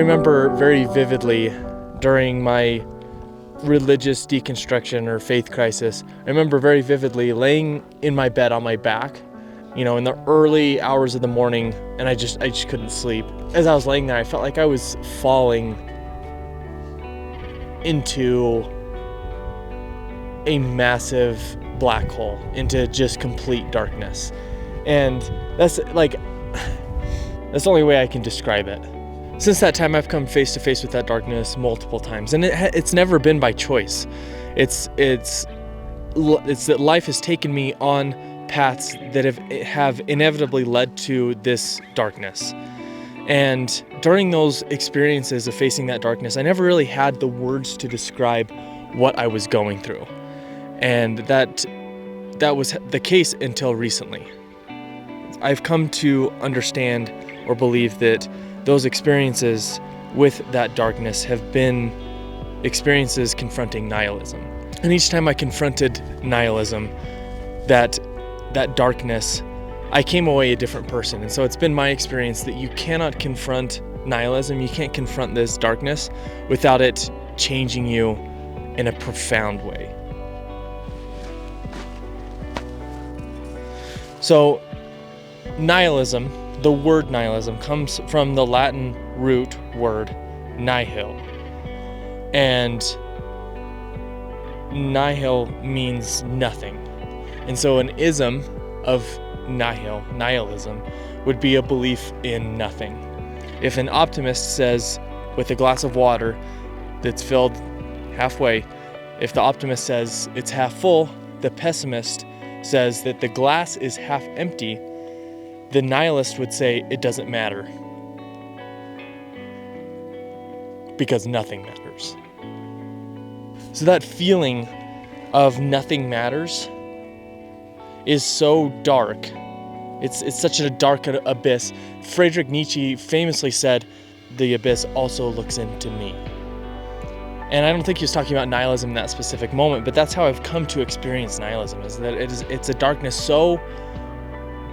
remember very vividly during my religious deconstruction or faith crisis, I remember very vividly laying in my bed on my back, in the early hours of the morning, and I just couldn't sleep. As I was laying there, I felt like I was falling into a massive black hole, into just complete darkness. And that's the only way I can describe it. Since that time, I've come face to face with that darkness multiple times, and it's never been by choice. It's that life has taken me on paths that have inevitably led to this darkness. And during those experiences of facing that darkness, I never really had the words to describe what I was going through. And that was the case until recently. I've come to understand or believe that those experiences with that darkness have been experiences confronting nihilism. And each time I confronted nihilism, that darkness, I came away a different person. And so it's been my experience that you cannot confront nihilism, you can't confront this darkness without it changing you in a profound way. So nihilism, the word nihilism, comes from the Latin root word nihil. And nihil means nothing. And so an ism of nihilism, would be a belief in nothing. If an optimist says, with a glass of water that's filled halfway, if the optimist says it's half full, the pessimist says that the glass is half empty, the nihilist would say it doesn't matter because nothing matters. So that feeling of nothing matters is so dark. It's such a dark abyss. Friedrich Nietzsche famously said, "The abyss also looks into me." And I don't think he was talking about nihilism in that specific moment, but that's how I've come to experience nihilism, is that it's a darkness so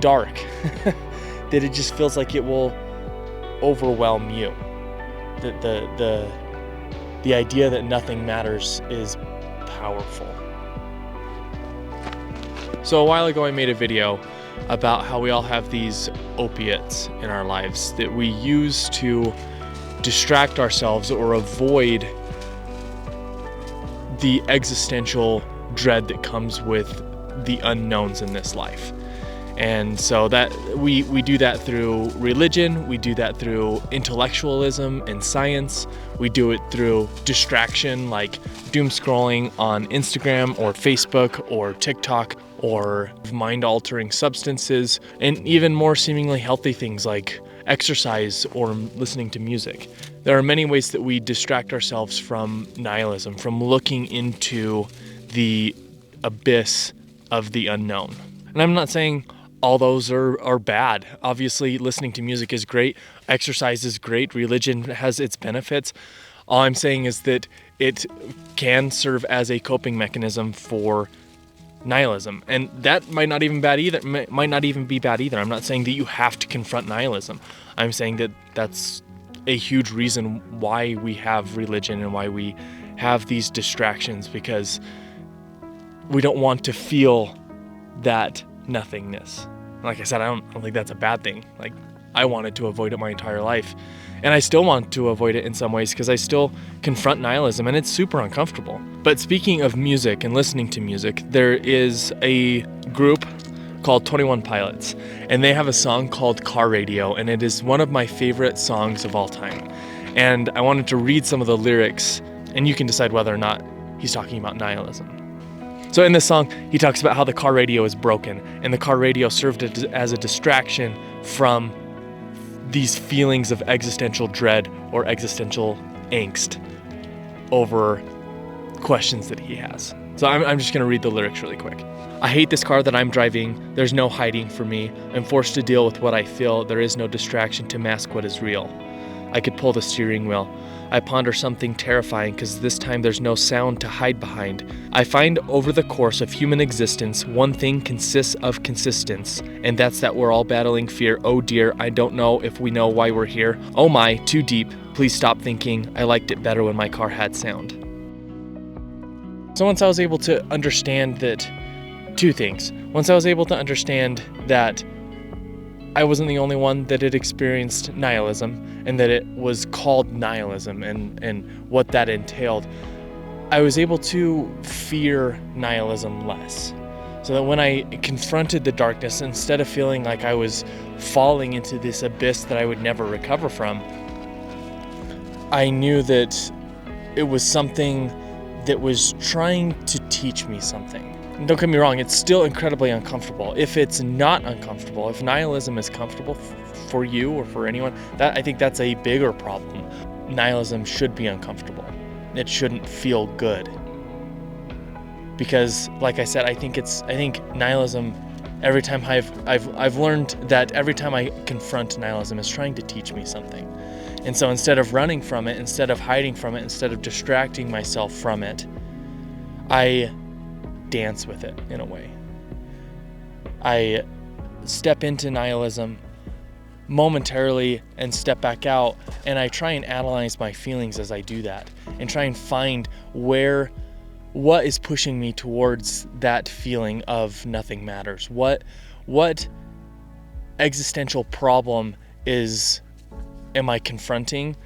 dark that it just feels like it will overwhelm you. The idea that nothing matters is powerful. So a while ago I made a video about how we all have these opiates in our lives that we use to distract ourselves or avoid the existential dread that comes with the unknowns in this life. And so that we do that through religion, we do that through intellectualism and science, we do it through distraction like doom scrolling on Instagram or Facebook or TikTok, or mind-altering substances, and even more seemingly healthy things like exercise or listening to music. There are many ways that we distract ourselves from nihilism, from looking into the abyss of the unknown. And I'm not saying all those are bad. Obviously, listening to music is great, exercise is great, religion has its benefits. All I'm saying is that it can serve as a coping mechanism for nihilism, and that might not even be bad either. I'm not saying that you have to confront nihilism. I'm saying that that's a huge reason why we have religion and why we have these distractions, because we don't want to feel that nothingness. Like I said, I don't think that's a bad thing. Like, I wanted to avoid it my entire life, and I still want to avoid it in some ways because I still confront nihilism, and it's super uncomfortable. But speaking of music and listening to music, there is a group called 21 Pilots, and they have a song called Car Radio, and it is one of my favorite songs of all time. And I wanted to read some of the lyrics, and you can decide whether or not he's talking about nihilism. So in this song, he talks about how the car radio is broken, and the car radio served as a distraction from these feelings of existential dread or existential angst over questions that he has. So I'm just going to read the lyrics really quick. I hate this car that I'm driving. There's no hiding for me. I'm forced to deal with what I feel. There is no distraction to mask what is real. I could pull the steering wheel. I ponder something terrifying because this time there's no sound to hide behind. I find over the course of human existence, one thing consists of consistence, and that's that we're all battling fear. Oh dear, I don't know if we know why we're here. Oh my, too deep. Please stop thinking. I liked it better when my car had sound. So once I was able to understand that, two things. Once I was able to understand that I wasn't the only one that had experienced nihilism, and that it was called nihilism and what that entailed, I was able to fear nihilism less. So that when I confronted the darkness, instead of feeling like I was falling into this abyss that I would never recover from, I knew that it was something that was trying to teach me something. And don't get me wrong, it's still incredibly uncomfortable. If it's not uncomfortable, if nihilism is comfortable for you or for anyone, I think that's a bigger problem. Nihilism should be uncomfortable. It shouldn't feel good. Because, like I said, I think nihilism, every time I've learned that every time I confront nihilism, is trying to teach me something. And so instead of running from it, instead of hiding from it, instead of distracting myself from it, I dance with it in a way. I step into nihilism momentarily and step back out, and I try and analyze my feelings as I do that and try and find what is pushing me towards that feeling of nothing matters. What existential problem am I confronting,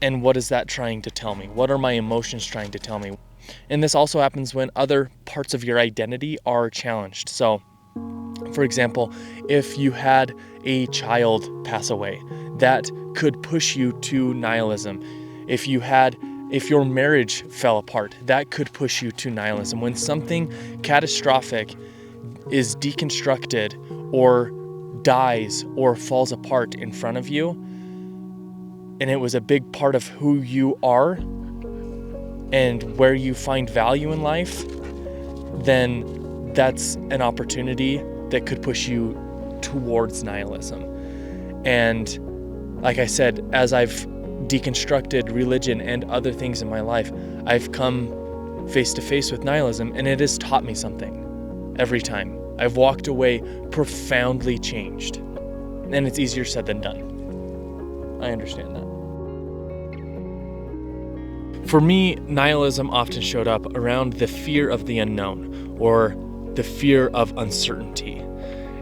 and what is that trying to tell me? What are my emotions trying to tell me? And this also happens when other parts of your identity are challenged. So, for example, if you had a child pass away, that could push you to nihilism. If your marriage fell apart, that could push you to nihilism. When something catastrophic is deconstructed or dies or falls apart in front of you, and it was a big part of who you are and where you find value in life, then that's an opportunity that could push you towards nihilism. And like I said, as I've deconstructed religion and other things in my life, I've come face to face with nihilism, and it has taught me something every time. I've walked away profoundly changed. And it's easier said than done. I understand that. For me, nihilism often showed up around the fear of the unknown, or the fear of uncertainty.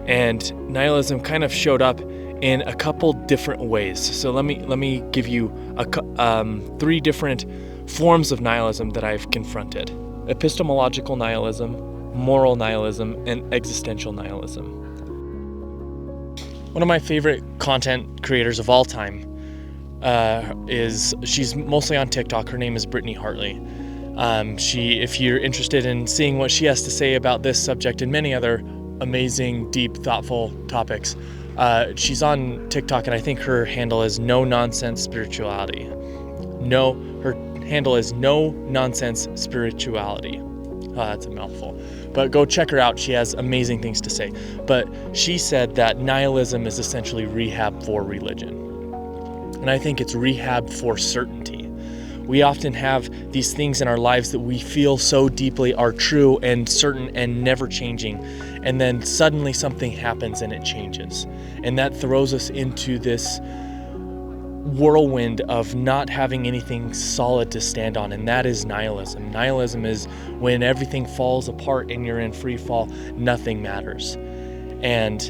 And nihilism kind of showed up in a couple different ways. So let me give you three different forms of nihilism that I've confronted: epistemological nihilism, moral nihilism, and existential nihilism. One of my favorite content creators of all time she's mostly on TikTok. Her name is Brittany Hartley. If you're interested in seeing what she has to say about this subject and many other amazing, deep, thoughtful topics, she's on TikTok, and I think her handle is No Nonsense Spirituality. Her handle is No Nonsense Spirituality. Oh, that's a mouthful. But go check her out. She has amazing things to say. But she said that nihilism is essentially rehab for religion. And I think it's rehab for certainty. We often have these things in our lives that we feel so deeply are true and certain and never changing. And then suddenly something happens and it changes. And that throws us into this whirlwind of not having anything solid to stand on, and that is nihilism. Nihilism is when everything falls apart and you're in free fall, nothing matters. And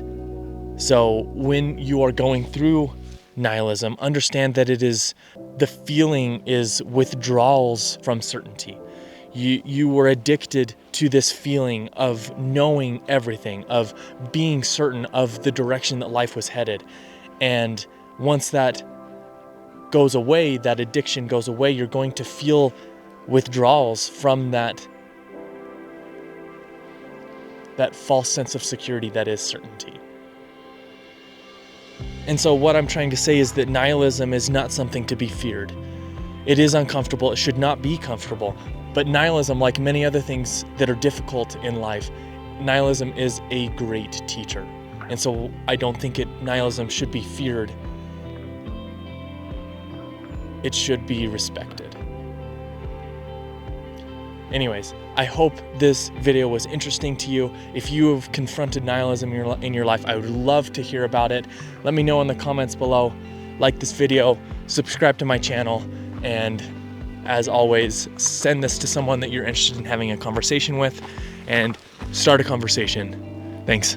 so when you are going through nihilism, understand that the feeling is withdrawals from certainty. You were addicted to this feeling of knowing everything, of being certain of the direction that life was headed. And once that goes away, that addiction goes away, you're going to feel withdrawals from that false sense of security that is certainty. And so what I'm trying to say is that nihilism is not something to be feared. It is uncomfortable. It should not be comfortable. But nihilism, like many other things that are difficult in life, nihilism is a great teacher. And so I don't think nihilism should be feared. it should be respected. Anyways, I hope this video was interesting to you. If you have confronted nihilism in your life, I would love to hear about it. Let me know in the comments below. Like this video, subscribe to my channel, and as always, send this to someone that you're interested in having a conversation with, and start a conversation. Thanks.